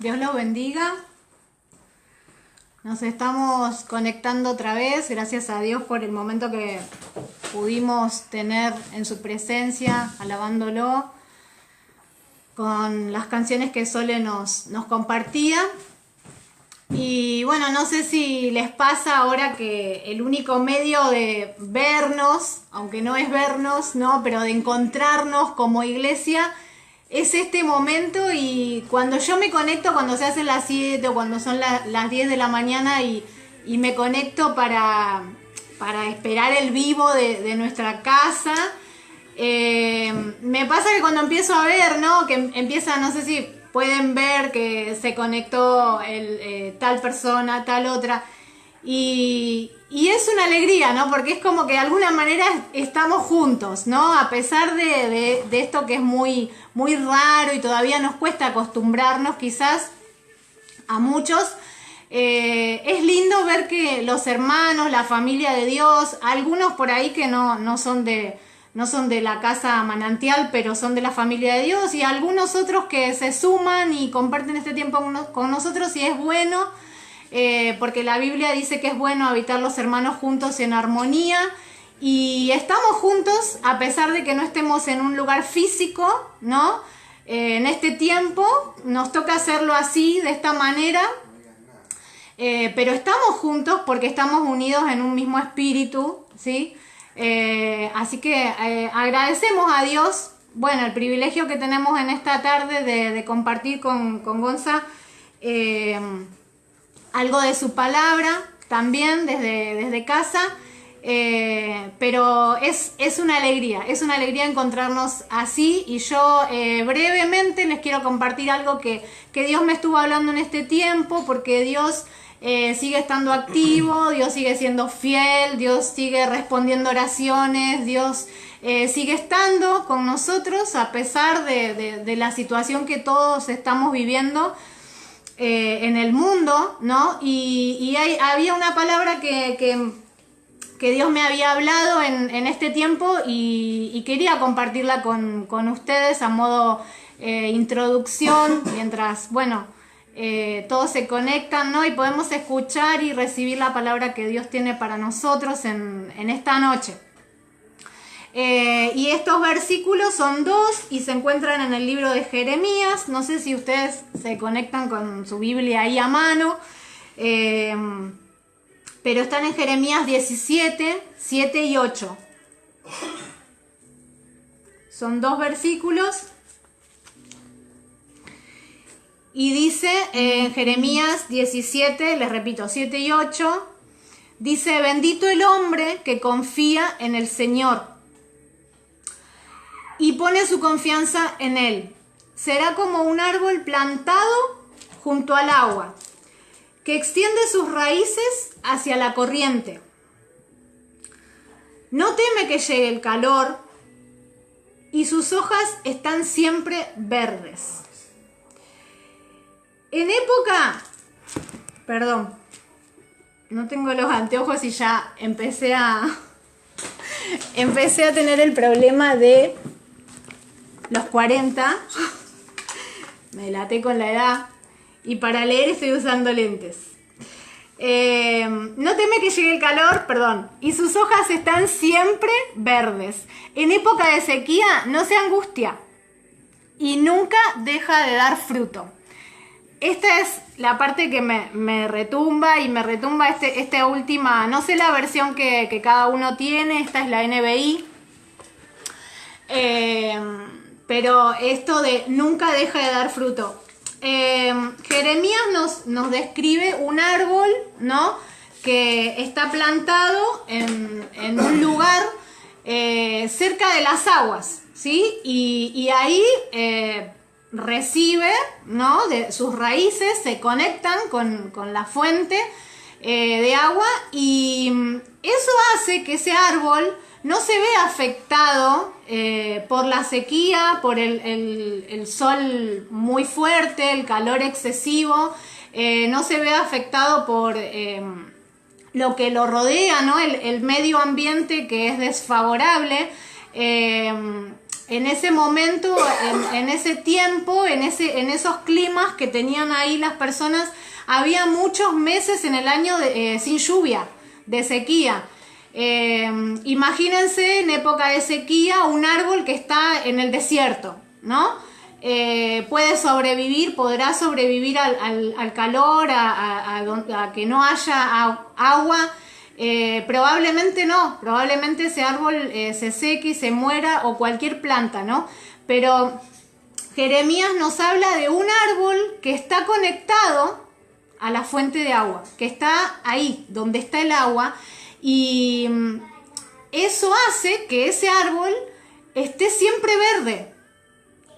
Dios los bendiga. Nos estamos conectando otra vez. Gracias a Dios por el momento que pudimos tener en su presencia, alabándolo, con las canciones que Sole nos compartía. Y bueno, no sé si les pasa ahora que el único medio de vernos, aunque no es vernos, ¿no? Pero de encontrarnos como iglesia, es este momento. Y cuando yo me conecto, cuando se hacen las 7 o cuando son las 10 de la mañana y me conecto para esperar el vivo de nuestra casa, me pasa que cuando empiezo a ver, ¿no? Que empieza, no sé si pueden ver que se conectó tal persona, tal otra, y es una alegría, ¿no? Porque es como que de alguna manera estamos juntos, ¿no? A pesar de esto que es muy, muy raro y todavía nos cuesta acostumbrarnos quizás a muchos. Es lindo ver que los hermanos, la familia de Dios, algunos por ahí que no son de la casa Manantial, pero son de la familia de Dios, y algunos otros que se suman y comparten este tiempo con nosotros, y es bueno, porque la Biblia dice que es bueno habitar los hermanos juntos en armonía, y estamos juntos a pesar de que no estemos en un lugar físico, ¿no? En este tiempo nos toca hacerlo así, de esta manera, pero estamos juntos porque estamos unidos en un mismo espíritu, ¿sí? Así que agradecemos a Dios, bueno, el privilegio que tenemos en esta tarde de compartir con Gonza algo de su palabra, también desde casa, pero es una alegría encontrarnos así. Y yo brevemente les quiero compartir algo que Dios me estuvo hablando en este tiempo, porque Dios sigue estando activo, Dios sigue siendo fiel, Dios sigue respondiendo oraciones, Dios sigue estando con nosotros a pesar de la situación que todos estamos viviendo en el mundo, ¿no? Y había una palabra que Dios me había hablado en este tiempo, y quería compartirla con ustedes a modo introducción, mientras, bueno, todos se conectan, ¿no? Y podemos escuchar y recibir la palabra que Dios tiene para nosotros en esta noche. Y estos versículos son 2 y se encuentran en el libro de Jeremías. No sé si ustedes se conectan con su Biblia ahí a mano, pero están en Jeremías 17, 7 y 8. Son 2 versículos. Y dice en Jeremías 17, les repito, 7 y 8, dice: bendito el hombre que confía en el Señor y pone su confianza en Él. Será como un árbol plantado junto al agua, que extiende sus raíces hacia la corriente. No teme que llegue el calor, y sus hojas están siempre verdes. En época, perdón, no tengo los anteojos y ya empecé a tener el problema de los 40, me delaté con la edad, y para leer estoy usando lentes. No teme que llegue el calor, perdón, y sus hojas están siempre verdes. En época de sequía no se angustia y nunca deja de dar fruto. Esta es la parte que me retumba esta última, no sé la versión que cada uno tiene, esta es la NBI, pero esto de nunca deja de dar fruto. Jeremías nos describe un árbol, ¿no? Que está plantado en un lugar cerca de las aguas, ¿sí? Y ahí recibe, ¿no? De sus raíces se conectan con la fuente de agua, y eso hace que ese árbol no se vea afectado por la sequía, por el sol muy fuerte, el calor excesivo, no se ve afectado por lo que lo rodea, ¿no? El medio ambiente, que es desfavorable. en ese momento, en ese tiempo, en esos climas que tenían ahí las personas, había muchos meses en el año sin lluvia, de sequía. Imagínense en época de sequía un árbol que está en el desierto, ¿no? Puede sobrevivir, podrá sobrevivir al calor, a que no haya agua. Probablemente no, probablemente ese árbol se seque y se muera, o cualquier planta, ¿no? Pero Jeremías nos habla de un árbol que está conectado a la fuente de agua, que está ahí, donde está el agua, y eso hace que ese árbol esté siempre verde,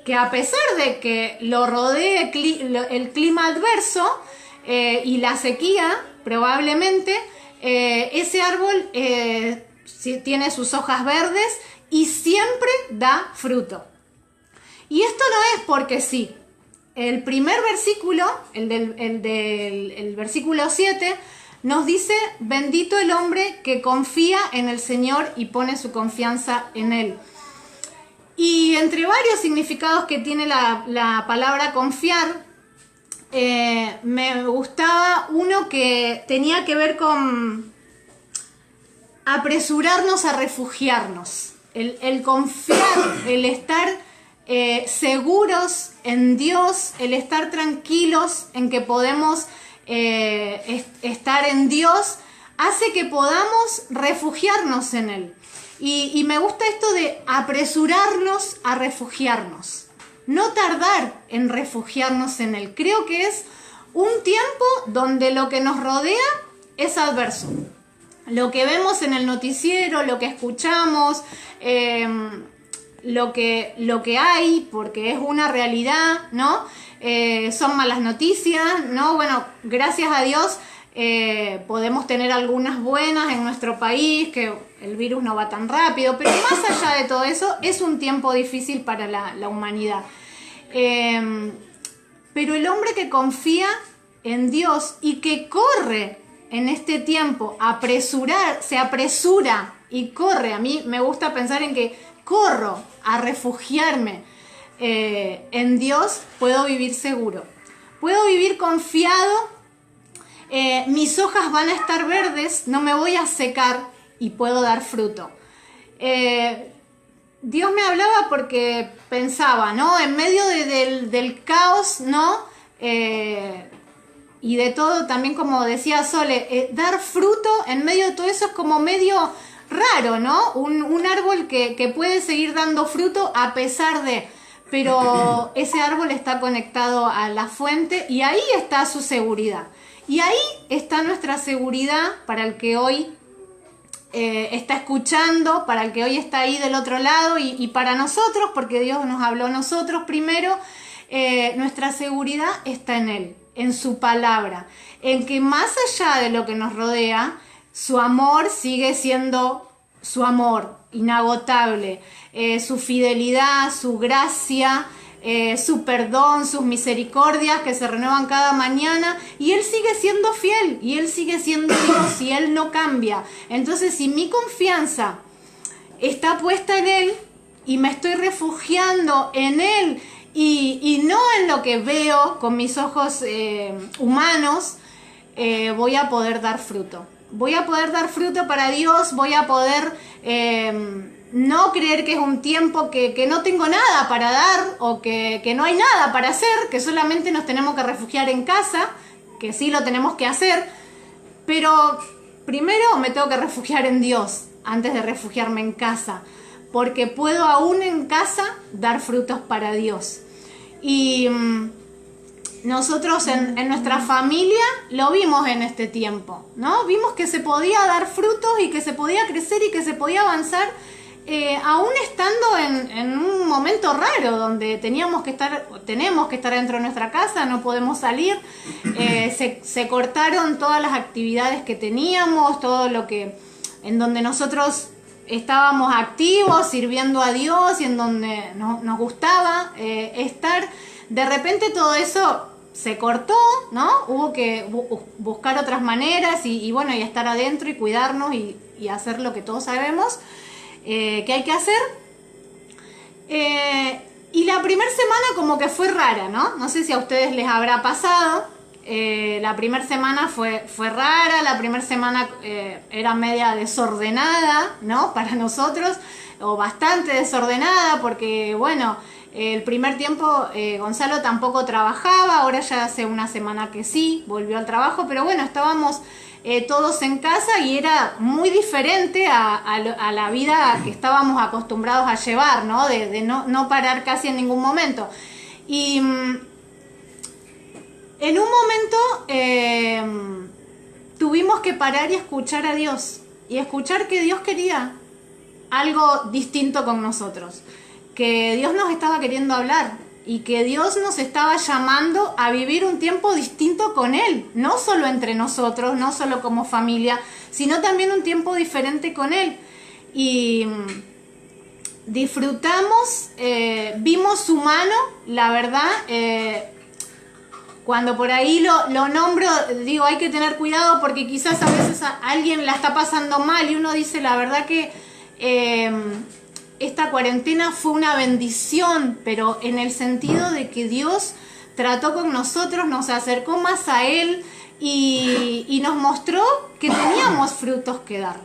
que a pesar de que lo rodee el clima adverso y la sequía, probablemente, ese árbol tiene sus hojas verdes y siempre da fruto. Y esto no es porque sí. El primer versículo, el versículo 7, nos dice: bendito el hombre que confía en el Señor y pone su confianza en Él. Y entre varios significados que tiene la palabra confiar, me gustaba uno que tenía que ver con apresurarnos a refugiarnos. El confiar, el estar seguros en Dios, el estar tranquilos en que podemos estar en Dios, hace que podamos refugiarnos en Él. Y me gusta esto de apresurarnos a refugiarnos, no tardar en refugiarnos en Él. Creo que es un tiempo donde lo que nos rodea es adverso. Lo que vemos en el noticiero, lo que escuchamos, lo que hay, porque es una realidad, ¿no? Son malas noticias, ¿no? Bueno, gracias a Dios podemos tener algunas buenas en nuestro país, que el virus no va tan rápido, pero más allá de todo eso, es un tiempo difícil para la humanidad. Pero el hombre que confía en Dios y que corre en este tiempo, se apresura y corre. A mí me gusta pensar en que corro a refugiarme en Dios, puedo vivir seguro, puedo vivir confiado, mis hojas van a estar verdes, no me voy a secar y puedo dar fruto. Dios me hablaba porque pensaba, ¿no? En medio del caos, ¿no? Y de todo, también como decía Sole, dar fruto en medio de todo eso es como medio raro, ¿no? Un árbol que puede seguir dando fruto a pesar de... Pero ese árbol está conectado a la fuente y ahí está su seguridad. Y ahí está nuestra seguridad para el que hoy está escuchando, para el que hoy está ahí del otro lado y para nosotros, porque Dios nos habló a nosotros primero. Nuestra seguridad está en Él, en su palabra, en que más allá de lo que nos rodea, su amor sigue siendo su amor inagotable, su fidelidad, su gracia, su perdón, sus misericordias que se renuevan cada mañana, y Él sigue siendo fiel, y Él sigue siendo Dios, y Él no cambia. Entonces, si mi confianza está puesta en Él y me estoy refugiando en Él y no en lo que veo con mis ojos humanos, voy a poder dar fruto. Voy a poder dar fruto para Dios, voy a poder no creer que es un tiempo que no tengo nada para dar o que no hay nada para hacer, que solamente nos tenemos que refugiar en casa, que sí lo tenemos que hacer, pero primero me tengo que refugiar en Dios antes de refugiarme en casa, porque puedo aún en casa dar frutos para Dios. Y nosotros en nuestra familia lo vimos en este tiempo, ¿no? Vimos que se podía dar frutos y que se podía crecer y que se podía avanzar, aún estando en un momento raro donde tenemos que estar dentro de nuestra casa, no podemos salir, se cortaron todas las actividades que teníamos, todo lo que en donde nosotros estábamos activos, sirviendo a Dios y en donde nos gustaba estar. De repente todo eso se cortó, ¿no? Hubo que buscar otras maneras y bueno, y estar adentro y cuidarnos y hacer lo que todos sabemos que hay que hacer. Y la primera semana como que fue rara, ¿no? No sé si a ustedes les habrá pasado. La primera semana fue rara, la primera semana era media desordenada, ¿no? Para nosotros, o bastante desordenada, porque bueno, el primer tiempo Gonzalo tampoco trabajaba, ahora ya hace una semana que sí, volvió al trabajo, pero bueno, estábamos todos en casa y era muy diferente a la vida que estábamos acostumbrados a llevar, ¿no? De no parar casi en ningún momento. Y en un momento tuvimos que parar y escuchar a Dios, y escuchar que Dios quería algo distinto con nosotros, que Dios nos estaba queriendo hablar y que Dios nos estaba llamando a vivir un tiempo distinto con Él, no solo entre nosotros, no solo como familia, sino también un tiempo diferente con Él. Y disfrutamos, vimos su mano, la verdad. Cuando por ahí lo nombro, digo, hay que tener cuidado porque quizás a veces alguien la está pasando mal y uno dice, la verdad que esta cuarentena fue una bendición, pero en el sentido de que Dios trató con nosotros, nos acercó más a Él y nos mostró que teníamos frutos que dar,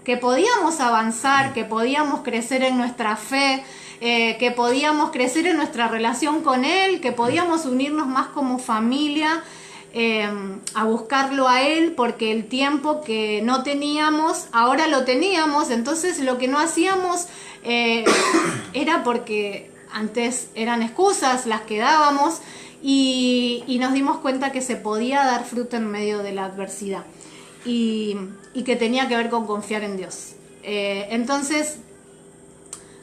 que podíamos avanzar, que podíamos crecer en nuestra fe, que podíamos crecer en nuestra relación con Él, que podíamos unirnos más como familia, a buscarlo a Él, porque el tiempo que no teníamos, ahora lo teníamos. Entonces lo que no hacíamos era porque antes eran excusas las que dábamos, y nos dimos cuenta que se podía dar fruto en medio de la adversidad, y que tenía que ver con confiar en Dios. Entonces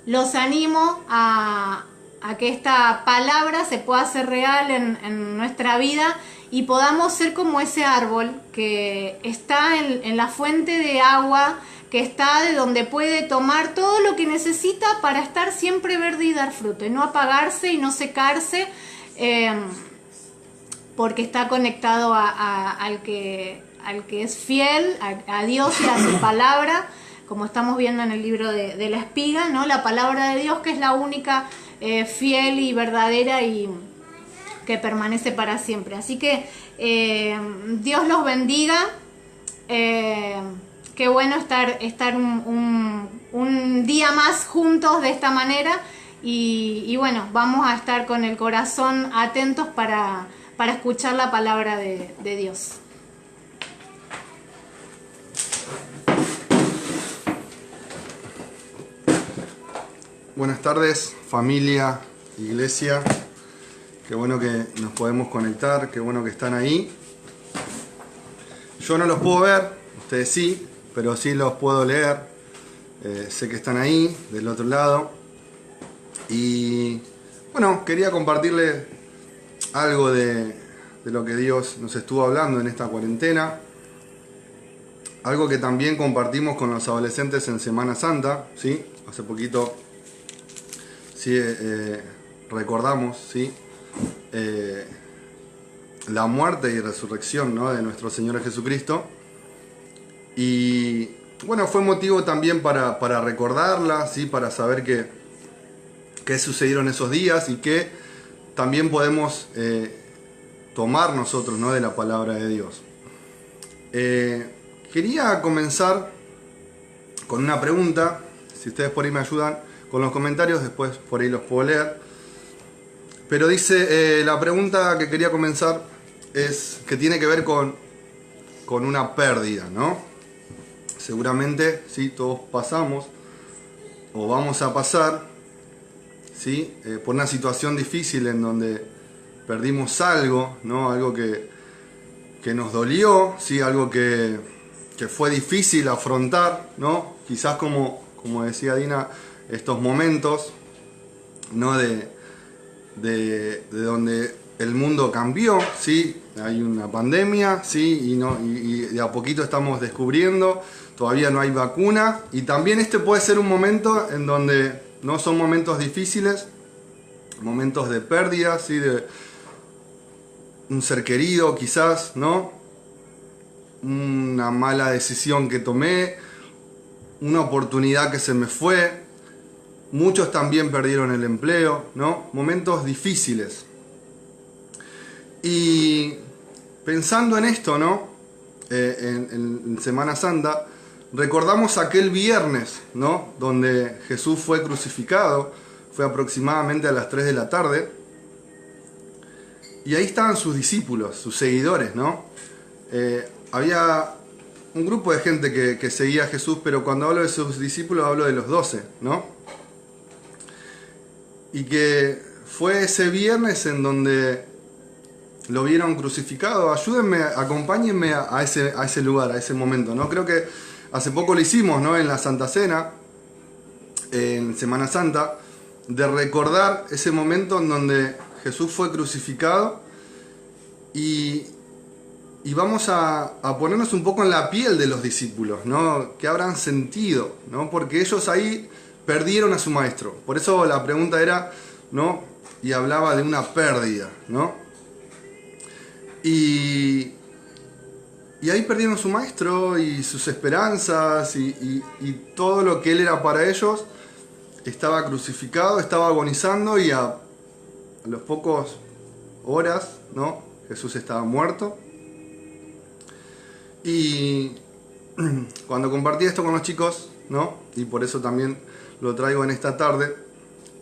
los animo a que esta palabra se pueda hacer real en nuestra vida y podamos ser como ese árbol que está en la fuente de agua, que está de donde puede tomar todo lo que necesita para estar siempre verde y dar fruto, y no apagarse y no secarse, porque está conectado al que es fiel, a Dios y a su palabra, como estamos viendo en el libro de la espiga, ¿no? La palabra de Dios, que es la única fiel y verdadera y que permanece para siempre. Así que Dios los bendiga. Qué bueno estar un día más juntos de esta manera, y bueno, vamos a estar con el corazón atentos para escuchar la palabra de Dios. Buenas tardes, familia, iglesia. Qué bueno que nos podemos conectar, qué bueno que están ahí. Yo no los puedo ver, ustedes sí, pero sí los puedo leer. Sé que están ahí, del otro lado. Y bueno, quería compartirles algo de lo que Dios nos estuvo hablando en esta cuarentena. Algo que también compartimos con los adolescentes en Semana Santa, ¿sí? Hace poquito sí, recordamos, ¿sí? La muerte y resurrección, ¿no? de nuestro Señor Jesucristo. Y bueno, fue motivo también para recordarla, ¿sí? Para saber qué sucedieron esos días y qué también podemos tomar nosotros, ¿no? de la palabra de Dios. Quería comenzar con una pregunta. Si ustedes por ahí me ayudan con los comentarios, después por ahí los puedo leer. Pero dice, la pregunta que quería comenzar es que tiene que ver con una pérdida, ¿no? Seguramente, sí, todos pasamos o vamos a pasar, ¿sí? Por una situación difícil en donde perdimos algo, ¿no? Algo que nos dolió, ¿sí? Algo que fue difícil afrontar, ¿no? Quizás como decía Dina, estos momentos, ¿no? de donde el mundo cambió, ¿sí? Hay una pandemia, ¿sí? y de a poquito estamos descubriendo, todavía no hay vacuna, y también este puede ser un momento en donde no son momentos difíciles, momentos de pérdida, ¿sí? De un ser querido quizás, ¿no? Una mala decisión que tomé, una oportunidad que se me fue, muchos también perdieron el empleo, ¿no? Momentos difíciles. Y pensando en esto, ¿no? En Semana Santa, recordamos aquel viernes, ¿no? Donde Jesús fue crucificado, fue aproximadamente a las 3 de la tarde, y ahí estaban sus discípulos, sus seguidores, ¿no? Había un grupo de gente que seguía a Jesús, pero cuando hablo de sus discípulos hablo de los 12, ¿no? Y que fue ese viernes en donde lo vieron crucificado. Ayúdenme, acompáñenme a ese lugar, a ese momento, ¿no? Creo que hace poco lo hicimos, ¿no? En la Santa Cena, en Semana Santa, de recordar ese momento en donde Jesús fue crucificado y vamos a ponernos un poco en la piel de los discípulos, ¿no? ¿Qué habrán sentido, ¿no? Porque ellos ahí perdieron a su maestro. Por eso la pregunta era, ¿no? Y hablaba de una pérdida, ¿no? Y ahí perdieron a su maestro y sus esperanzas y todo lo que él era para ellos. Estaba crucificado, estaba agonizando y a los pocos horas, ¿no? Jesús estaba muerto. Y cuando compartí esto con los chicos, ¿no? Y por eso también lo traigo en esta tarde,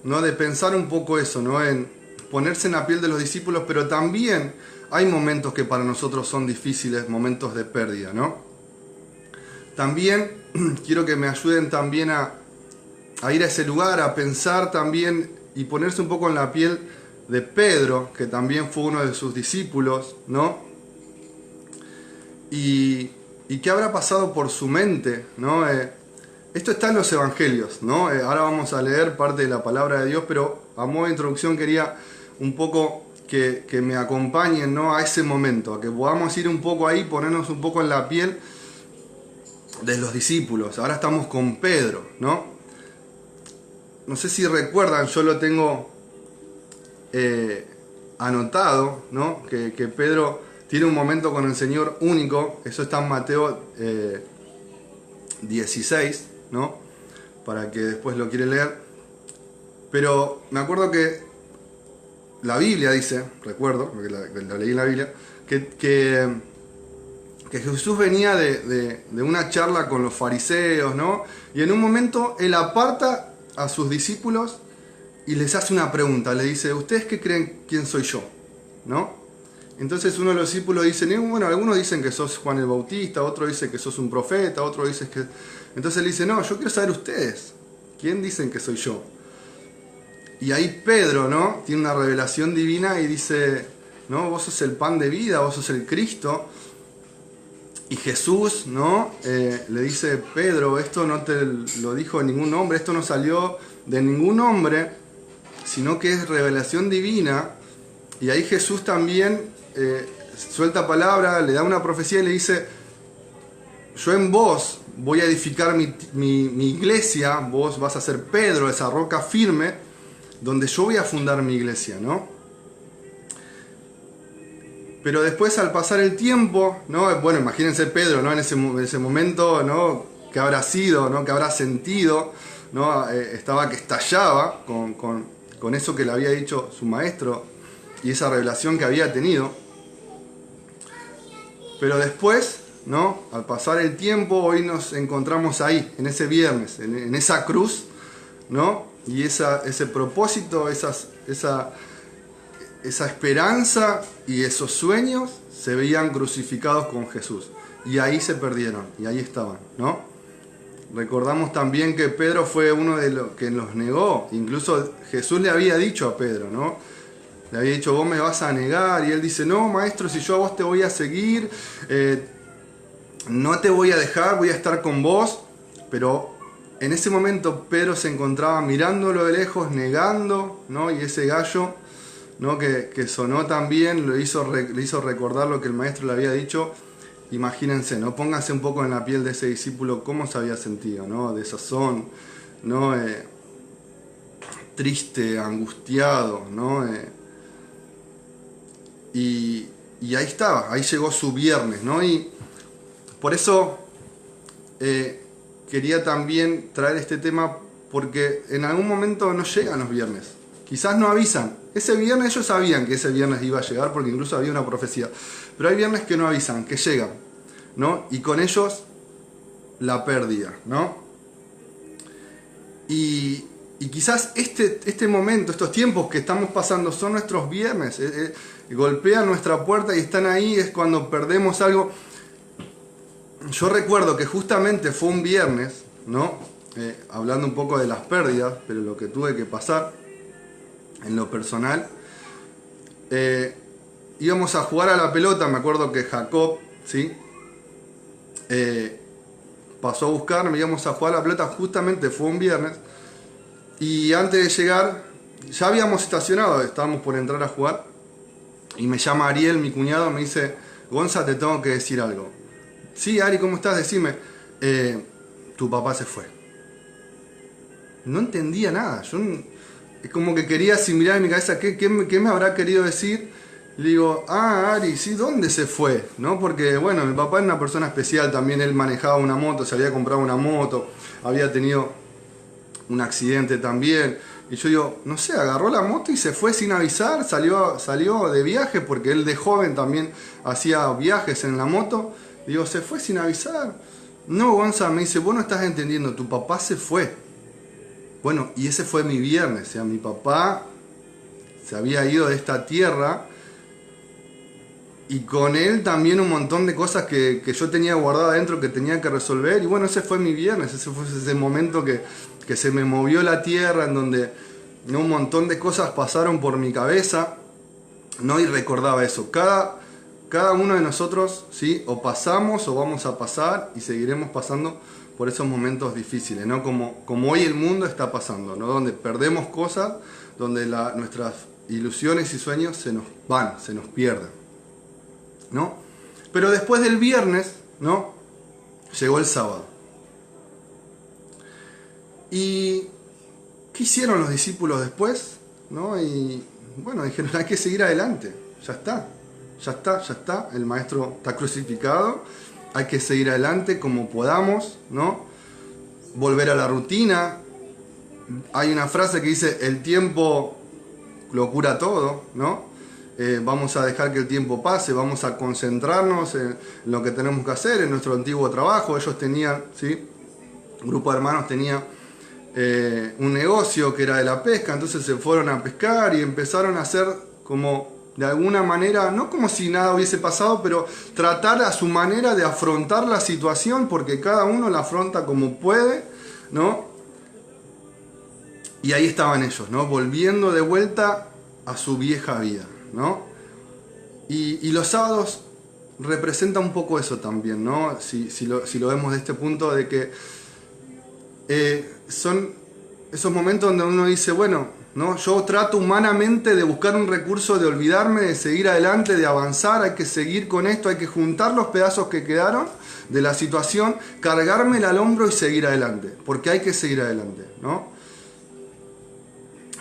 ¿no? De pensar un poco eso, ¿no? En ponerse en la piel de los discípulos, pero también hay momentos que para nosotros son difíciles, momentos de pérdida, ¿no? También quiero que me ayuden también a ir a ese lugar, a pensar también y ponerse un poco en la piel de Pedro, que también fue uno de sus discípulos, ¿no? Y qué habrá pasado por su mente, ¿no? Esto está en los evangelios, ¿no? Ahora vamos a leer parte de la palabra de Dios, pero a modo de introducción quería un poco que me acompañen, ¿no? A ese momento, a que podamos ir un poco ahí, ponernos un poco en la piel de los discípulos. Ahora estamos con Pedro, ¿no? No sé si recuerdan, yo lo tengo anotado, ¿no? Que Pedro tiene un momento con el Señor único. Eso está en Mateo 16, ¿no? Para que después lo quiera leer. Pero me acuerdo que la Biblia dice, recuerdo, porque lo leí en la Biblia, que Jesús venía de una charla con los fariseos, ¿no? Y en un momento él aparta a sus discípulos y les hace una pregunta. Le dice, ¿ustedes qué creen quién soy yo? ¿No? Entonces uno de los discípulos dice, bueno, algunos dicen que sos Juan el Bautista, otro dice que sos un profeta, otro dice que... Entonces él dice, no, yo quiero saber ustedes, ¿quién dicen que soy yo? Y ahí Pedro, ¿no? Tiene una revelación divina y dice, ¿no? Vos sos el pan de vida, vos sos el Cristo. Y Jesús, ¿no? Le dice, Pedro, esto no te lo dijo ningún hombre, esto no salió de ningún hombre, sino que es revelación divina. Y ahí Jesús también suelta palabra, le da una profecía y le dice, yo en vos voy a edificar mi iglesia, vos vas a ser Pedro, esa roca firme, donde yo voy a fundar mi iglesia, ¿no? Pero después al pasar el tiempo, ¿no? Bueno, imagínense Pedro, ¿no? En ese momento, ¿no? ¿Qué habrá sido, ¿no? ¿Qué habrá sentido, ¿no? Estaba que estallaba con eso que le había dicho su maestro y esa revelación que había tenido. Pero después, ¿no? Al pasar el tiempo, hoy nos encontramos ahí, en ese viernes, en esa cruz, ¿no? Y ese propósito, esa esperanza y esos sueños se veían crucificados con Jesús. Y ahí se perdieron, y ahí estaban, ¿no? Recordamos también que Pedro fue uno de los que los negó. Incluso Jesús le había dicho a Pedro, ¿no? Le había dicho, vos me vas a negar. Y él dice, no, maestro, si yo a vos te voy a seguir, no te voy a dejar, voy a estar con vos. Pero en ese momento Pedro se encontraba mirándolo de lejos, negando, ¿no? Y ese gallo, ¿no? que sonó también, le hizo recordar lo que el maestro le había dicho. Imagínense, ¿no? Pónganse un poco en la piel de ese discípulo cómo se había sentido, ¿no? Desazón, ¿no? Triste, angustiado, ¿no? Y ahí estaba, ahí llegó su viernes, ¿no? Y por eso quería también traer este tema porque en algún momento no llegan los viernes. Quizás no avisan. Ese viernes ellos sabían que ese viernes iba a llegar porque incluso había una profecía. Pero hay viernes que no avisan, que llegan, ¿no? Y con ellos la pérdida, ¿no? Y quizás este momento, estos tiempos que estamos pasando son nuestros viernes. Golpean nuestra puerta y están ahí, es cuando perdemos algo. Yo recuerdo que justamente fue un viernes, ¿no? Hablando un poco de las pérdidas, pero lo que tuve que pasar en lo personal. Íbamos a jugar a la pelota, me acuerdo que Jacob, ¿sí? Pasó a buscarme, íbamos a jugar a la pelota, justamente fue un viernes. Y antes de llegar, ya habíamos estacionado, estábamos por entrar a jugar. Y me llama Ariel, mi cuñado, me dice, Gonza, te tengo que decir algo. Sí, Ari, ¿cómo estás? Decime. Tu papá se fue. No entendía nada. Es como que quería asimilar en mi cabeza qué me habrá querido decir. Le digo, Ari, sí, ¿dónde se fue? ¿No? Porque, bueno, mi papá es una persona especial. También él manejaba una moto, se había comprado una moto, había tenido un accidente también. Y yo digo, no sé, agarró la moto y se fue sin avisar, salió de viaje, porque él de joven también hacía viajes en la moto. Digo, se fue sin avisar. No, Gonza, me dice, vos no estás entendiendo, tu papá se fue. Bueno, y ese fue mi viernes, o sea, mi papá se había ido de esta tierra y con él también un montón de cosas que yo tenía guardado adentro que tenía que resolver. Y bueno, ese fue mi viernes, ese fue ese momento que se me movió la tierra, en donde un montón de cosas pasaron por mi cabeza, ¿no? Y recordaba eso. Cada uno de nosotros, ¿sí? O pasamos o vamos a pasar y seguiremos pasando por esos momentos difíciles, ¿no? Como hoy el mundo está pasando, ¿no? Donde perdemos cosas, donde nuestras ilusiones y sueños se nos van, se nos pierden, ¿no? Pero después del viernes, ¿no? Llegó el sábado. ¿Y qué hicieron los discípulos después? ¿No? Y bueno, dijeron, hay que seguir adelante, ya está, el maestro está crucificado, hay que seguir adelante como podamos, ¿no? Volver a la rutina. Hay una frase que dice, el tiempo lo cura todo, ¿no? Vamos a dejar que el tiempo pase, vamos a concentrarnos en lo que tenemos que hacer, en nuestro antiguo trabajo. Ellos tenían, ¿sí? Un grupo de hermanos tenía un negocio que era de la pesca, entonces se fueron a pescar y empezaron a hacer como de alguna manera, no como si nada hubiese pasado, pero tratar a su manera de afrontar la situación, porque cada uno la afronta como puede, ¿no? Y ahí estaban ellos, ¿no? Volviendo de vuelta a su vieja vida, ¿no? Y los sábados representa un poco eso también, ¿no? Si lo vemos de este punto de que son esos momentos donde uno dice, bueno, ¿no? Yo trato humanamente de buscar un recurso, de olvidarme, de seguir adelante, de avanzar, hay que seguir con esto, hay que juntar los pedazos que quedaron de la situación, cargármela al hombro y seguir adelante, porque hay que seguir adelante, ¿no?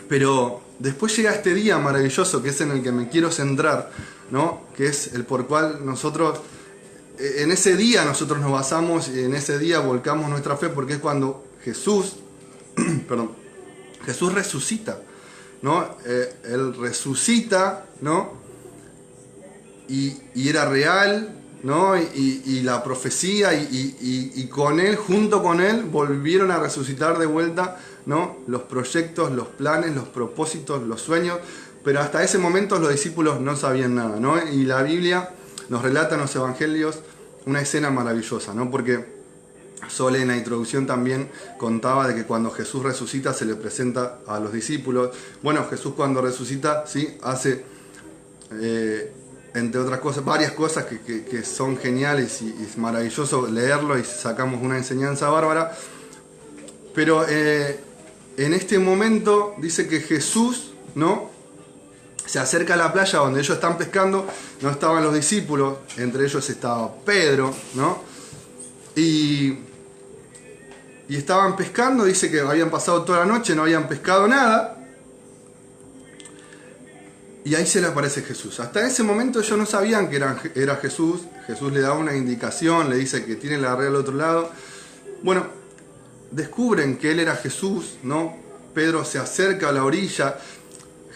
Pero después llega este día maravilloso que es en el que me quiero centrar, ¿no? Que es el por cual nosotros, en ese día nosotros nos basamos y en ese día volcamos nuestra fe, porque es cuando Jesús, Jesús resucita, ¿no? Él resucita, ¿no? Y era real, ¿no? Y la profecía y con él, junto con él, volvieron a resucitar de vuelta, ¿no? Los proyectos, los planes, los propósitos, los sueños, pero hasta ese momento los discípulos no sabían nada, ¿no? Y la Biblia nos relata en los evangelios una escena maravillosa, ¿no? Porque Sole en la introducción también contaba de que cuando Jesús resucita se le presenta a los discípulos. Bueno, Jesús cuando resucita, ¿sí? Hace, entre otras cosas, varias cosas que son geniales y es maravilloso leerlo y sacamos una enseñanza bárbara. Pero en este momento dice que Jesús, ¿no? Se acerca a la playa donde ellos están pescando, no estaban los discípulos, entre ellos estaba Pedro, ¿no? Y estaban pescando, dice que habían pasado toda la noche, no habían pescado nada. Y ahí se le aparece Jesús. Hasta ese momento ellos no sabían que era Jesús. Jesús le da una indicación, le dice que tiene la red al otro lado. Bueno, descubren que él era Jesús, ¿no? Pedro se acerca a la orilla.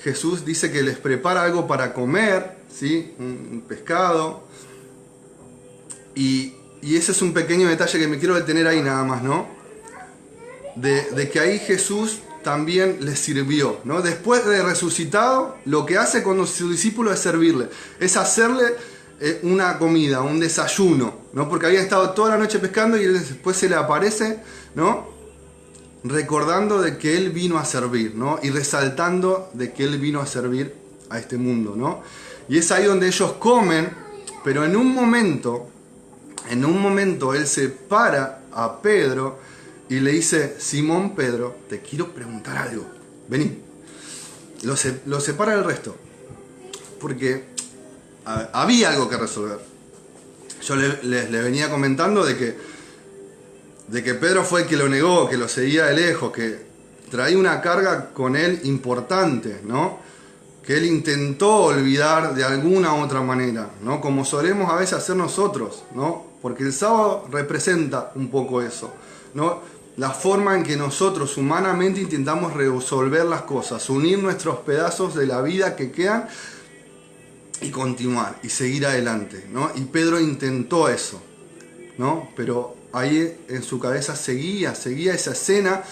Jesús dice que les prepara algo para comer, ¿sí? Un pescado. Y ese es un pequeño detalle que me quiero detener ahí nada más, ¿no? De que ahí Jesús también les sirvió, ¿no? Después de resucitado, lo que hace con sus discípulos es servirle, es hacerle una comida, un desayuno, ¿no? Porque habían estado toda la noche pescando y él después se le aparece, ¿no? Recordando de que él vino a servir, ¿no? Y resaltando de que él vino a servir a este mundo, ¿no? Y es ahí donde ellos comen, pero en un momento él se para a Pedro y le dice: Simón Pedro, te quiero preguntar algo, vení. Lo separa del resto, porque había algo que resolver. Yo les venía comentando de que Pedro fue el que lo negó, que lo seguía de lejos, que traía una carga con él importante, ¿no? Que él intentó olvidar de alguna u otra manera, ¿no? Como solemos a veces hacer nosotros, ¿no? Porque el sábado representa un poco eso, ¿no? La forma en que nosotros humanamente intentamos resolver las cosas, unir nuestros pedazos de la vida que quedan y continuar y seguir adelante, ¿no? Y Pedro intentó eso, ¿no? Pero ahí en su cabeza seguía esa escena.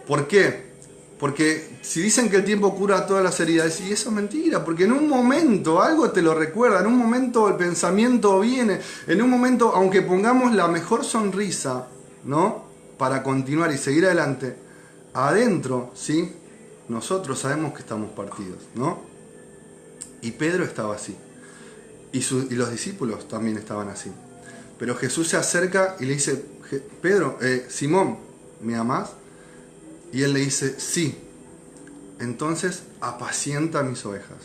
¿Por qué? Porque si dicen que el tiempo cura todas las heridas, y eso es mentira, porque en un momento algo te lo recuerda, en un momento el pensamiento viene, en un momento, aunque pongamos la mejor sonrisa, ¿no? Para continuar y seguir adelante, adentro, ¿sí? Nosotros sabemos que estamos partidos, ¿no? Y Pedro estaba así, y los discípulos también estaban así. Pero Jesús se acerca y le dice: Pedro, Simón, ¿me amás? Y él le dice: sí. Entonces apacienta mis ovejas,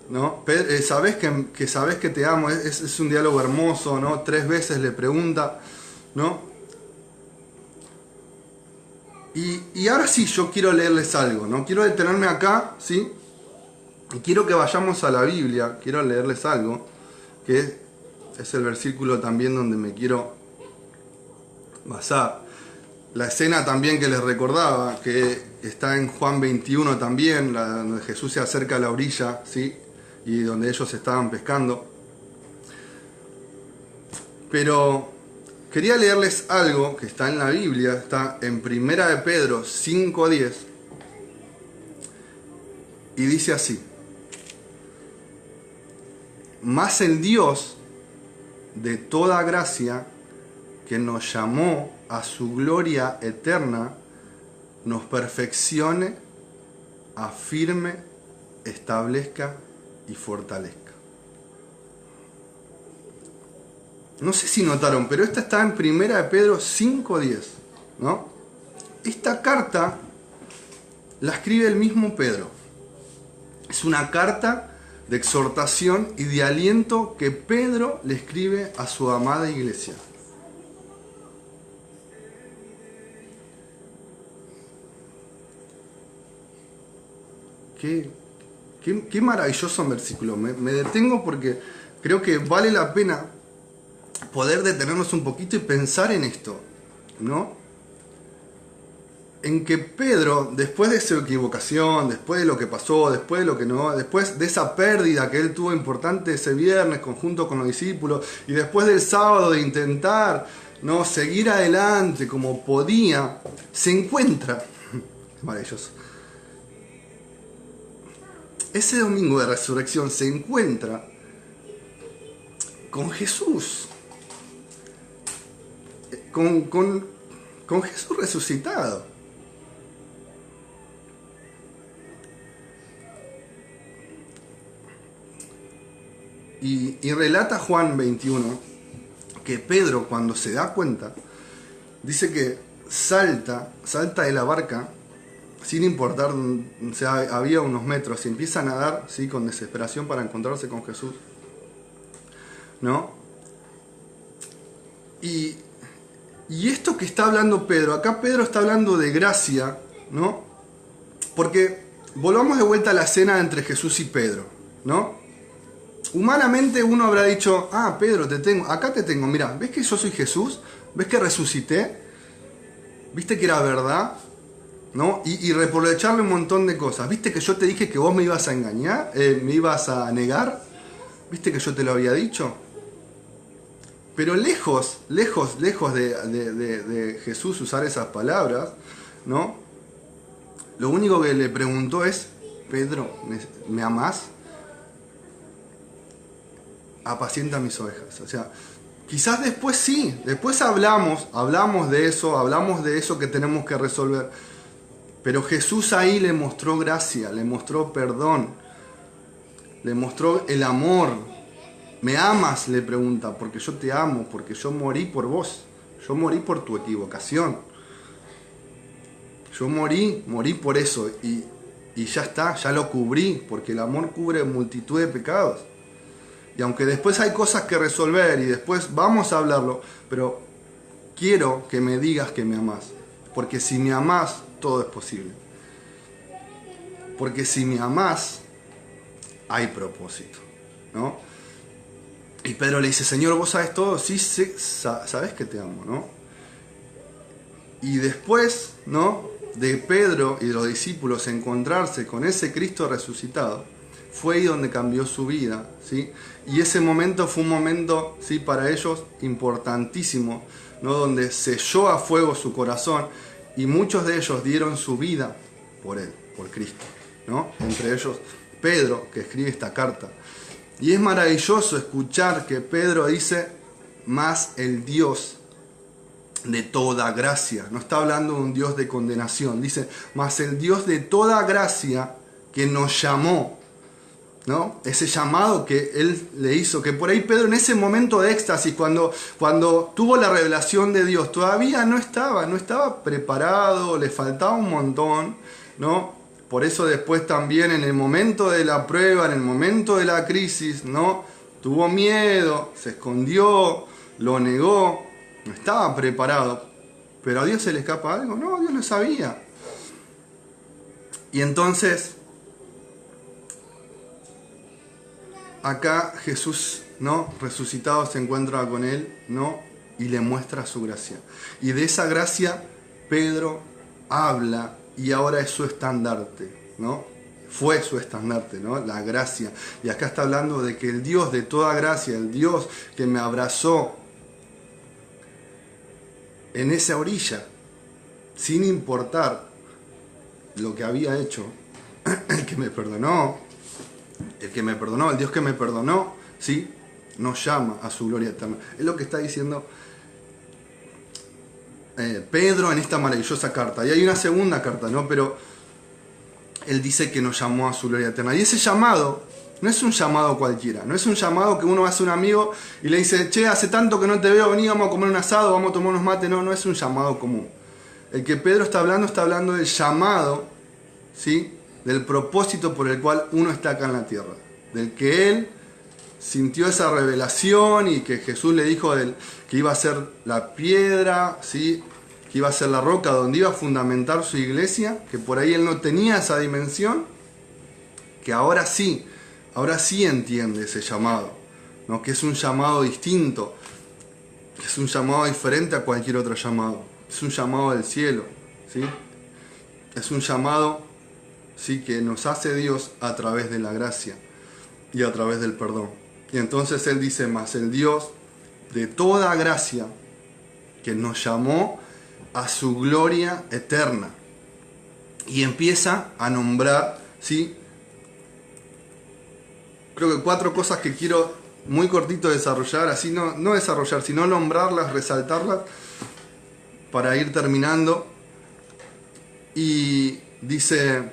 ¿no? Sabes que te amo. Es un diálogo hermoso, ¿no? 3 veces le pregunta, ¿no? Y ahora sí, yo quiero leerles algo, ¿no? Quiero detenerme acá, ¿sí? Y quiero que vayamos a la Biblia. Quiero leerles algo, que es el versículo también donde me quiero basar. La escena también que les recordaba, que está en Juan 21 también, donde Jesús se acerca a la orilla, ¿sí? Y donde ellos estaban pescando. Pero quería leerles algo que está en la Biblia, está en 1 de Pedro 5:10, y dice así: mas el Dios de toda gracia, que nos llamó a su gloria eterna, nos perfeccione, afirme, establezca y fortalezca. No sé si notaron, pero esta está en 1 de Pedro 5:10, ¿no? Esta carta la escribe el mismo Pedro. Es una carta de exhortación y de aliento que Pedro le escribe a su amada iglesia. Qué maravilloso versículo. Me detengo porque creo que vale la pena poder detenernos un poquito y pensar en esto, ¿no? En que Pedro, después de su equivocación, después de lo que pasó, después de lo que no, después de esa pérdida que él tuvo importante ese viernes conjunto con los discípulos, y después del sábado de intentar, ¿no?, seguir adelante como podía, se encuentra, maravilloso, ese domingo de resurrección se encuentra con Jesús, con Jesús resucitado. Y relata Juan 21 que Pedro, cuando se da cuenta, dice que salta de la barca sin importar, o sea, había unos metros, y empieza a nadar, ¿sí?, con desesperación para encontrarse con Jesús, ¿no? Y esto que está hablando Pedro, acá Pedro está hablando de gracia, ¿no? Porque volvamos de vuelta a la escena entre Jesús y Pedro, ¿no? Humanamente uno habrá dicho: ah, Pedro, acá te tengo, mira, ¿ves que yo soy Jesús? ¿Ves que resucité? viste que era verdad, ¿no? Y reprocharle un montón de cosas. ¿Viste que yo te dije que vos me ibas a engañar? ¿Me ibas a negar? ¿Viste que yo te lo había dicho? Pero lejos de Jesús usar esas palabras, ¿no? Lo único que le preguntó es, Pedro, ¿me amás? Apacienta mis ovejas. O sea, quizás después sí, después hablamos de eso que tenemos que resolver. Pero Jesús ahí le mostró gracia, le mostró perdón, le mostró el amor. ¿Me amas?, le pregunta, porque yo te amo, porque yo morí por vos, yo morí por tu equivocación. Yo morí por eso y ya está, ya lo cubrí, porque el amor cubre multitud de pecados. Y aunque después hay cosas que resolver y después vamos a hablarlo, pero quiero que me digas que me amás, porque si me amás, todo es posible. Porque si me amás, hay propósito, ¿no? Y Pedro le dice, Señor, ¿vos sabés todo? Sí, sabés que te amo, ¿no? Y después, ¿no?, de Pedro y de los discípulos encontrarse con ese Cristo resucitado, fue ahí donde cambió su vida, ¿sí? Y ese momento fue un momento, ¿sí?, para ellos importantísimo, ¿no?, donde selló a fuego su corazón y muchos de ellos dieron su vida por él, por Cristo, ¿no? Entre ellos Pedro, que escribe esta carta. Y es maravilloso escuchar que Pedro dice, más el Dios de toda gracia. No está hablando de un Dios de condenación. Dice, más el Dios de toda gracia que nos llamó, ¿no? Ese llamado que él le hizo, que por ahí Pedro en ese momento de éxtasis, cuando tuvo la revelación de Dios, todavía no estaba preparado, le faltaba un montón, ¿no? Por eso después también en el momento de la prueba, en el momento de la crisis, ¿no?, tuvo miedo, se escondió, lo negó, no estaba preparado. ¿Pero a Dios se le escapa algo? No, Dios lo sabía. Y entonces, acá Jesús, ¿no?, resucitado, se encuentra con él, ¿no?, y le muestra su gracia. Y de esa gracia Pedro habla y ahora es su estandarte, ¿no? Fue su estandarte, ¿no?, la gracia. Y acá está hablando de que el Dios de toda gracia, el Dios que me abrazó en esa orilla, sin importar lo que había hecho, el que me perdonó, el Dios que me perdonó, ¿sí?, nos llama a su gloria eterna. Es lo que está diciendo Pedro en esta maravillosa carta. Y hay una segunda carta, ¿no?, pero él dice que nos llamó a su gloria eterna. Y ese llamado no es un llamado cualquiera, no es un llamado que uno hace a un amigo y le dice, che, hace tanto que no te veo, vení, vamos a comer un asado, vamos a tomar unos mates. No, no es un llamado común. El que Pedro está hablando del llamado, ¿sí?, del propósito por el cual uno está acá en la tierra, del que él sintió esa revelación y que Jesús le dijo que iba a ser la piedra, ¿sí?, que iba a ser la roca donde iba a fundamentar su iglesia, que por ahí él no tenía esa dimensión, que ahora sí entiende ese llamado, ¿no?, que es un llamado distinto, que es un llamado diferente a cualquier otro llamado, es un llamado del cielo, ¿sí?, es un llamado, ¿sí?, que nos hace Dios a través de la gracia y a través del perdón. Y entonces él dice, más el Dios de toda gracia que nos llamó a su gloria eterna. Y empieza a nombrar, ¿sí?, creo que 4 cosas que quiero muy cortito desarrollar, así no desarrollar, sino nombrarlas, resaltarlas, para ir terminando. Y dice,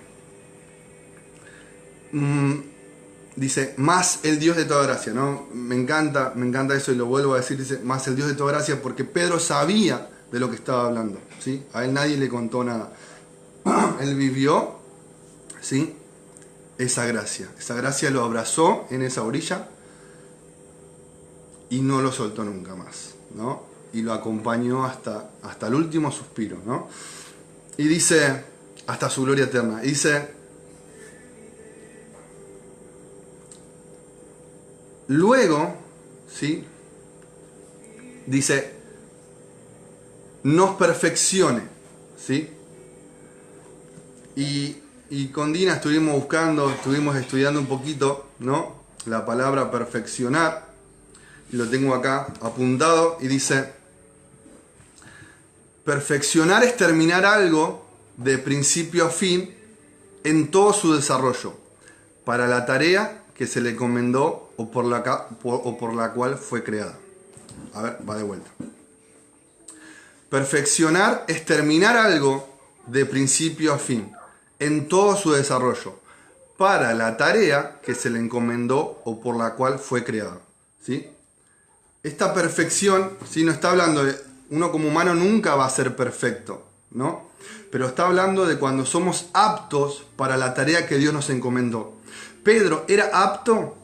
más el Dios de toda gracia, ¿no? Me encanta eso y lo vuelvo a decir, dice, más el Dios de toda gracia, porque Pedro sabía de lo que estaba hablando, ¿sí? A él nadie le contó nada. Él vivió, ¿sí?, esa gracia lo abrazó en esa orilla y no lo soltó nunca más, ¿no? Y lo acompañó hasta el último suspiro, ¿no? Y dice, hasta su gloria eterna. Y dice, luego, ¿sí?, dice, nos perfeccione, ¿sí? Y con Dina estuvimos estudiando un poquito, ¿no? La palabra perfeccionar. Y lo tengo acá apuntado y dice: perfeccionar es terminar algo de principio a fin en todo su desarrollo, para la tarea que se le encomendó o por la cual fue creada. A ver, va de vuelta. Perfeccionar es terminar algo de principio a fin, en todo su desarrollo, para la tarea que se le encomendó o por la cual fue creado, ¿sí? Esta perfección, ¿sí? No está hablando de... Uno como humano nunca va a ser perfecto, ¿no? Pero está hablando de cuando somos aptos para la tarea que Dios nos encomendó. ¿Pedro era apto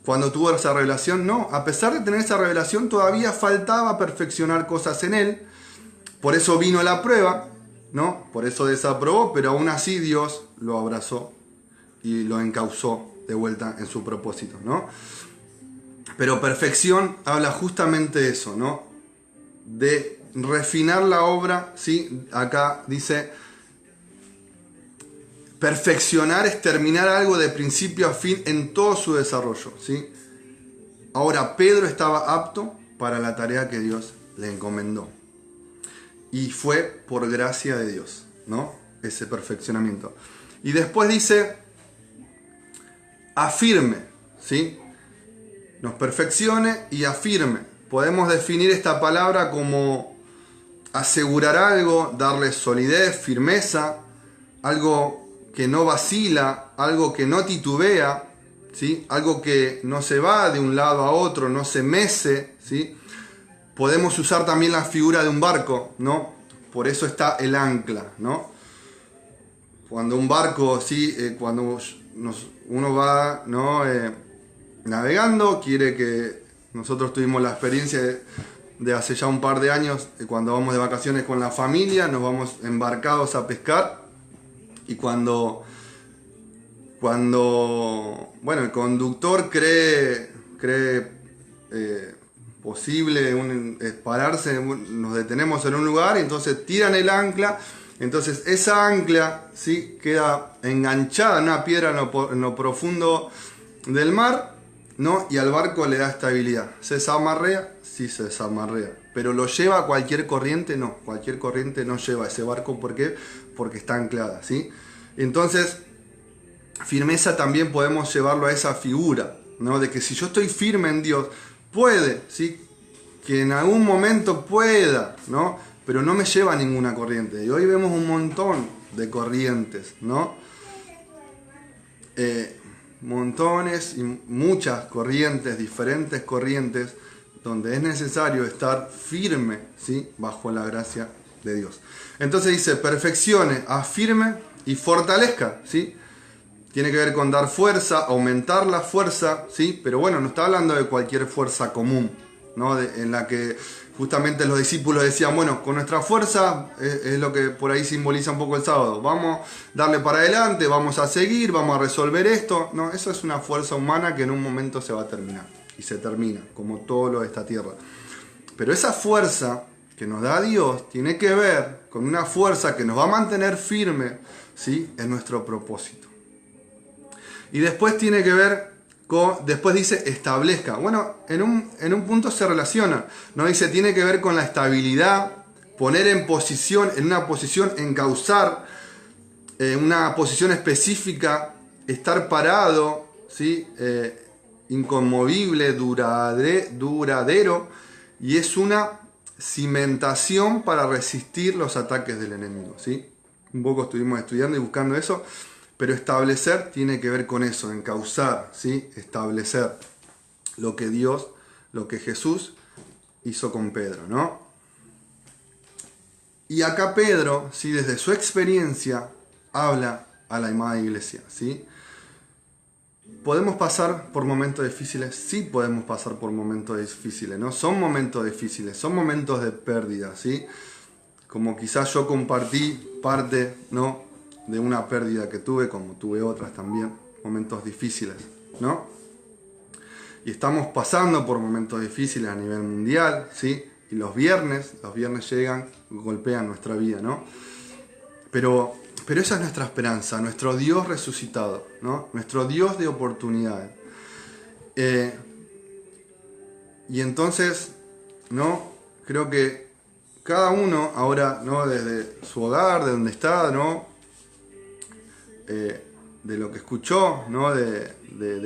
cuando tuvo esa revelación? No, a pesar de tener esa revelación todavía faltaba perfeccionar cosas en él. Por eso vino la prueba, ¿no? Por eso desaprobó, pero aún así Dios lo abrazó y lo encauzó de vuelta en su propósito, ¿no? Pero perfección habla justamente de eso, ¿no? De refinar la obra, ¿sí? Acá dice, perfeccionar es terminar algo de principio a fin en todo su desarrollo, ¿sí? Ahora, Pedro estaba apto para la tarea que Dios le encomendó. Y fue por gracia de Dios, ¿no? Ese perfeccionamiento. Y después dice, afirme, ¿sí? Nos perfeccione y afirme. Podemos definir esta palabra como asegurar algo, darle solidez, firmeza, algo que no vacila, algo que no titubea, ¿sí? Algo que no se va de un lado a otro, no se mece, ¿sí? Podemos usar también la figura de un barco, ¿no? Por eso está el ancla, ¿no? Cuando un barco, ¿sí? Cuando uno va, ¿no? Navegando, quiere que... Nosotros tuvimos la experiencia de hace ya un par de años, cuando vamos de vacaciones con la familia, nos vamos embarcados a pescar, y cuando bueno, el conductor cree posible pararse, nos detenemos en un lugar, y entonces tiran el ancla. Entonces esa ancla, ¿sí? Queda enganchada en una piedra en lo profundo del mar, ¿no? Y al barco le da estabilidad. ¿Se desamarrea? Sí, se desamarrea. Pero ¿lo lleva cualquier corriente? No, cualquier corriente no lleva ese barco. ¿Por qué? Porque está anclada, ¿sí? Entonces, firmeza también podemos llevarlo a esa figura, ¿no? De que si yo estoy firme en Dios, puede, ¿sí? Que en algún momento pueda, ¿no? Pero no me lleva a ninguna corriente. Y hoy vemos un montón de corrientes, ¿no? Montones y muchas corrientes, diferentes corrientes, donde es necesario estar firme, ¿sí? Bajo la gracia de Dios. Entonces dice, perfeccione, afirme y fortalezca, ¿sí? Tiene que ver con dar fuerza, aumentar la fuerza, ¿sí? Pero bueno, no está hablando de cualquier fuerza común, ¿no? En la que justamente los discípulos decían, bueno, con nuestra fuerza es lo que por ahí simboliza un poco el sábado. Vamos a darle para adelante, vamos a seguir, vamos a resolver esto. No, eso es una fuerza humana que en un momento se va a terminar. Y se termina, como todo lo de esta tierra. Pero esa fuerza que nos da Dios tiene que ver con una fuerza que nos va a mantener firme, ¿sí? En nuestro propósito. Y después tiene que ver después dice establezca. Bueno, en un punto se relaciona. No dice, tiene que ver con la estabilidad, poner en una posición, encauzar, una posición específica, estar parado, ¿sí? Inconmovible, duradero, y es una cimentación para resistir los ataques del enemigo, ¿sí? Un poco estuvimos estudiando y buscando eso. Pero establecer tiene que ver con eso, encauzar, ¿sí? Establecer lo que Jesús hizo con Pedro, ¿no? Y acá Pedro, ¿sí? Desde su experiencia, habla a la amada iglesia, ¿sí? ¿Podemos pasar por momentos difíciles? Sí, podemos pasar por momentos difíciles, ¿no? Son momentos difíciles, son momentos de pérdida, ¿sí? Como quizás yo compartí parte, ¿no? De una pérdida que tuve, como tuve otras también, momentos difíciles, ¿no? Y estamos pasando por momentos difíciles a nivel mundial, ¿sí? Y los viernes llegan, golpean nuestra vida, ¿no? pero esa es nuestra esperanza, nuestro Dios resucitado, ¿no? Nuestro Dios de oportunidades. Y entonces, ¿no? Creo que cada uno ahora, ¿no? Desde su hogar, de donde está, ¿no? De lo que escuchó, ¿no? De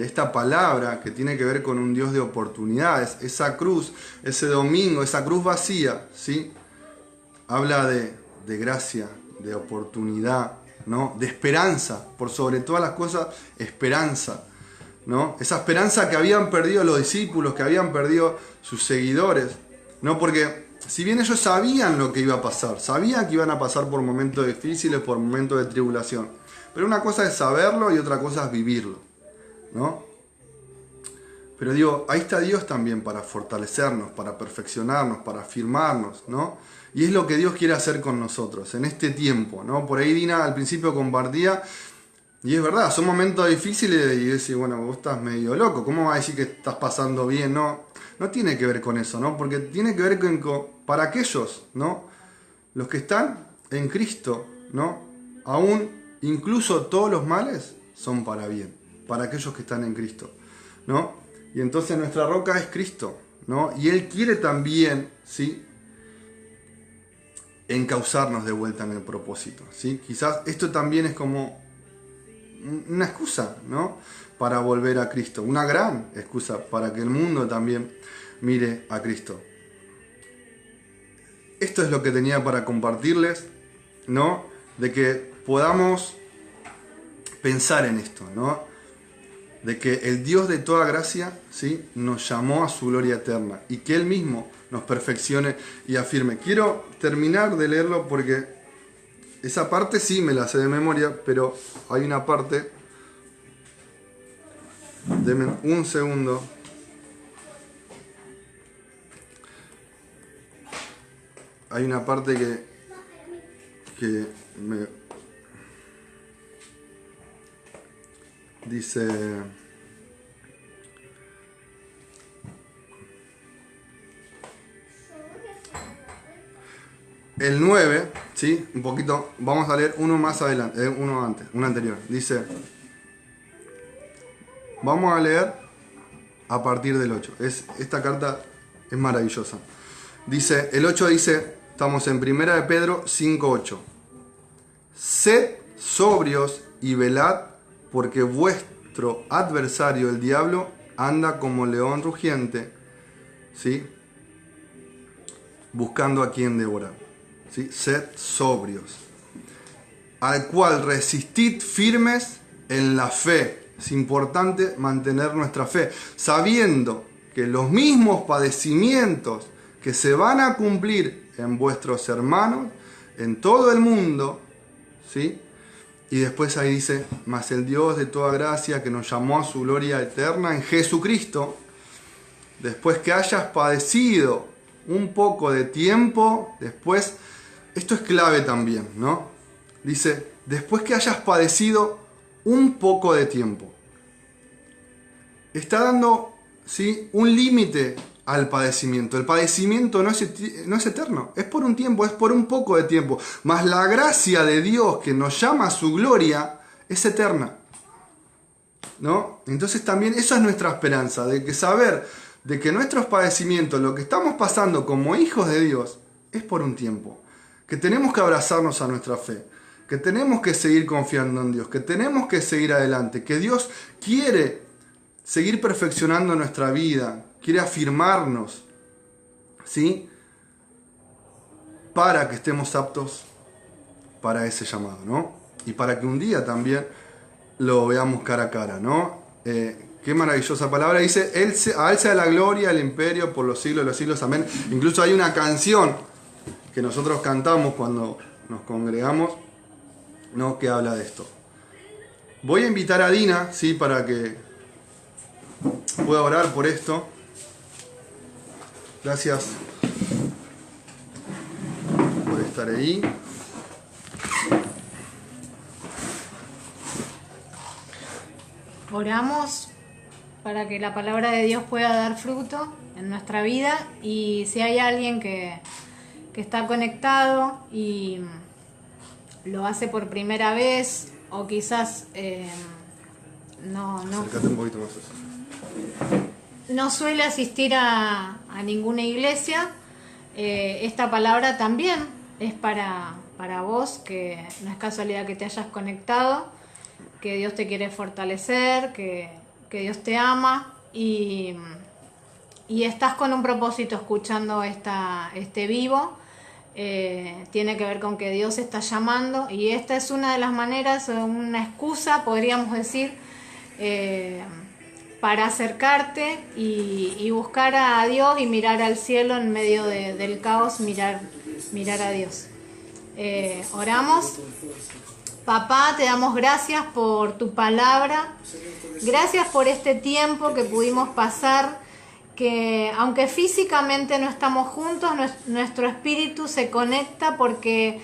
esta palabra que tiene que ver con un Dios de oportunidades, esa cruz, ese domingo, esa cruz vacía, ¿sí? Habla de gracia, de oportunidad, ¿no? De esperanza, por sobre todas las cosas, esperanza, ¿no? Esa esperanza que habían perdido los discípulos, que habían perdido sus seguidores, ¿no? Porque si bien ellos sabían lo que iba a pasar, sabían que iban a pasar por momentos difíciles, por momentos de tribulación, pero una cosa es saberlo y otra cosa es vivirlo, ¿no? Pero digo, ahí está Dios también para fortalecernos, para perfeccionarnos, para afirmarnos, ¿no? Y es lo que Dios quiere hacer con nosotros en este tiempo, ¿no? Por ahí Dina al principio compartía, y es verdad, son momentos difíciles y decís, bueno, vos estás medio loco, ¿cómo vas a decir que estás pasando bien? No, no tiene que ver con eso, ¿no? Porque tiene que ver con para aquellos, ¿no? Los que están en Cristo, ¿no? Aún, incluso todos los males son para bien, para aquellos que están en Cristo, ¿no? Y entonces nuestra roca es Cristo, ¿no? Y Él quiere también, ¿sí? Encauzarnos de vuelta en el propósito, ¿sí? Quizás esto también es como una excusa, ¿no? Para volver a Cristo, una gran excusa para que el mundo también mire a Cristo. Esto es lo que tenía para compartirles, ¿no? De que podamos pensar en esto, ¿no? De que el Dios de toda gracia, ¿sí? Nos llamó a su gloria eterna y que Él mismo nos perfeccione y afirme. Quiero terminar de leerlo porque esa parte sí me la sé de memoria, pero hay una parte, denme un segundo, hay una parte que me dice, el 9, ¿sí? Un poquito, vamos a leer uno más adelante, uno antes, uno anterior. Dice, vamos a leer a partir del 8. Esta carta es maravillosa. Dice, el 8 dice, estamos en 1 de Pedro 5:8. Sed sobrios y velad, porque vuestro adversario, el diablo, anda como león rugiente, ¿sí? Buscando a quien devorar. ¿Sí? Sed sobrios, al cual resistid firmes en la fe. Es importante mantener nuestra fe, sabiendo que los mismos padecimientos que se van a cumplir en vuestros hermanos, en todo el mundo, ¿sí? Y después ahí dice, mas el Dios de toda gracia que nos llamó a su gloria eterna en Jesucristo, después que hayas padecido un poco de tiempo, después, esto es clave también, ¿no? Dice, después que hayas padecido un poco de tiempo. Está dando, ¿sí? Un límite al padecimiento. El padecimiento no es eterno, es por un tiempo, es por un poco de tiempo. Mas la gracia de Dios que nos llama a su gloria es eterna, ¿no? Entonces también esa es nuestra esperanza, de que saber de que nuestros padecimientos, lo que estamos pasando como hijos de Dios, es por un tiempo. Que tenemos que abrazarnos a nuestra fe, que tenemos que seguir confiando en Dios, que tenemos que seguir adelante, que Dios quiere seguir perfeccionando nuestra vida, quiere afirmarnos, ¿sí? Para que estemos aptos para ese llamado, ¿no? Y para que un día también lo veamos cara a cara, ¿no? Qué maravillosa palabra. Dice, a Él sea la gloria, el imperio, por los siglos de los siglos, amén. Incluso hay una canción que nosotros cantamos cuando nos congregamos, ¿no? Que habla de esto. Voy a invitar a Dina, ¿sí? Para que pueda orar por esto. Gracias por estar ahí. Oramos para que la palabra de Dios pueda dar fruto en nuestra vida, y si hay alguien que está conectado y lo hace por primera vez o quizás Acércate un poquito más. no suele asistir a ninguna iglesia, esta palabra también es para vos, que no es casualidad que te hayas conectado, que Dios te quiere fortalecer, que Dios te ama y estás con un propósito escuchando este vivo. Tiene que ver con que Dios está llamando y esta es una de las maneras, una excusa, podríamos decir, para acercarte y buscar a Dios y mirar al cielo en medio del caos, mirar a Dios. Oramos. Papá, te damos gracias por tu palabra, gracias por este tiempo que pudimos pasar, que aunque físicamente no estamos juntos, nuestro espíritu se conecta porque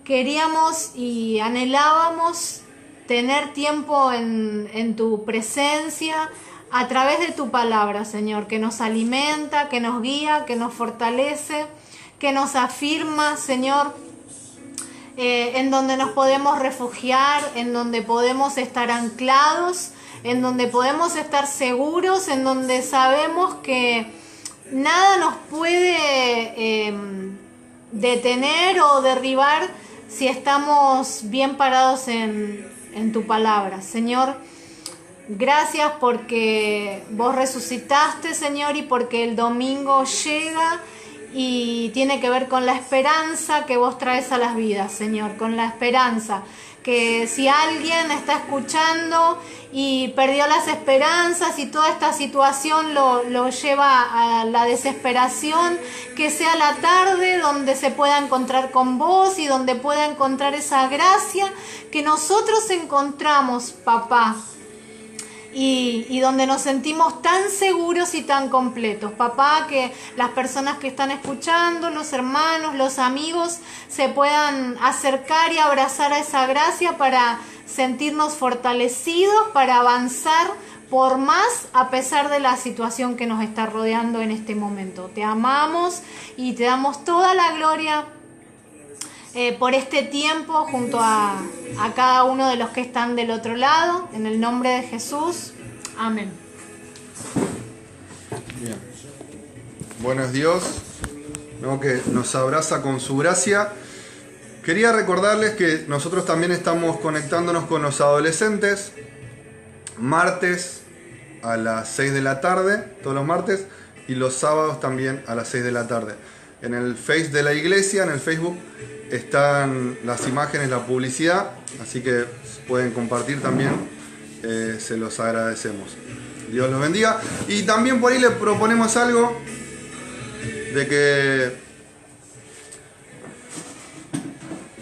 queríamos y anhelábamos tener tiempo en tu presencia a través de tu palabra, Señor, que nos alimenta, que nos guía, que nos fortalece, que nos afirma, Señor, en donde nos podemos refugiar, en donde podemos estar anclados, en donde podemos estar seguros, en donde sabemos que nada nos puede detener o derribar si estamos bien parados en tu palabra. Señor, gracias porque vos resucitaste, Señor, y porque el domingo llega y tiene que ver con la esperanza que vos traes a las vidas, Señor, con la esperanza. Que si alguien está escuchando y perdió las esperanzas y toda esta situación lo lleva a la desesperación, que sea la tarde donde se pueda encontrar con vos y donde pueda encontrar esa gracia que nosotros encontramos, papá. Y donde nos sentimos tan seguros y tan completos. Papá, que las personas que están escuchando, los hermanos, los amigos, se puedan acercar y abrazar a esa gracia para sentirnos fortalecidos, para avanzar por más a pesar de la situación que nos está rodeando en este momento. Te amamos y te damos toda la gloria por este tiempo junto a cada uno de los que están del otro lado, en el nombre de Jesús, amén. Bien. Bueno, es Dios, ¿no?, que nos abraza con su gracia. Quería recordarles que nosotros también estamos conectándonos con los adolescentes martes a las 6 de la tarde, todos los martes, y los sábados también a las 6 de la tarde. En el Face de la iglesia, en el Facebook, están las imágenes, la publicidad, así que pueden compartir también, se los agradecemos. Dios los bendiga. Y también por ahí le proponemos algo de que,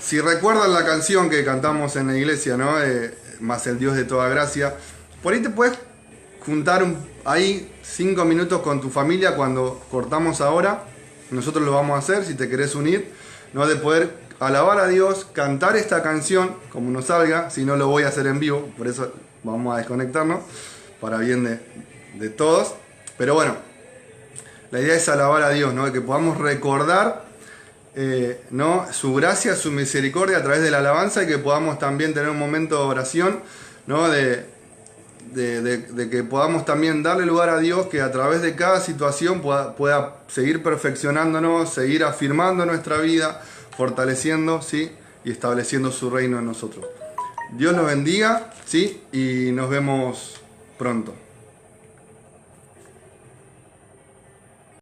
si recuerdan la canción que cantamos en la iglesia, ¿no?, Más el Dios de toda gracia, por ahí te puedes juntar ahí 5 minutos con tu familia cuando cortamos ahora. Nosotros lo vamos a hacer, si te querés unir, ¿no?, de poder alabar a Dios, cantar esta canción como nos salga. Si no, lo voy a hacer en vivo, por eso vamos a desconectarnos para bien de todos. Pero bueno, la idea es alabar a Dios, ¿no?, de que podamos recordar ¿no?, su gracia, su misericordia a través de la alabanza, y que podamos también tener un momento de oración, ¿no?, de que podamos también darle lugar a Dios, que a través de cada situación pueda seguir perfeccionándonos, seguir afirmando nuestra vida, fortaleciendo, ¿sí?, y estableciendo su reino en nosotros. Dios los bendiga, ¿sí?, y nos vemos pronto.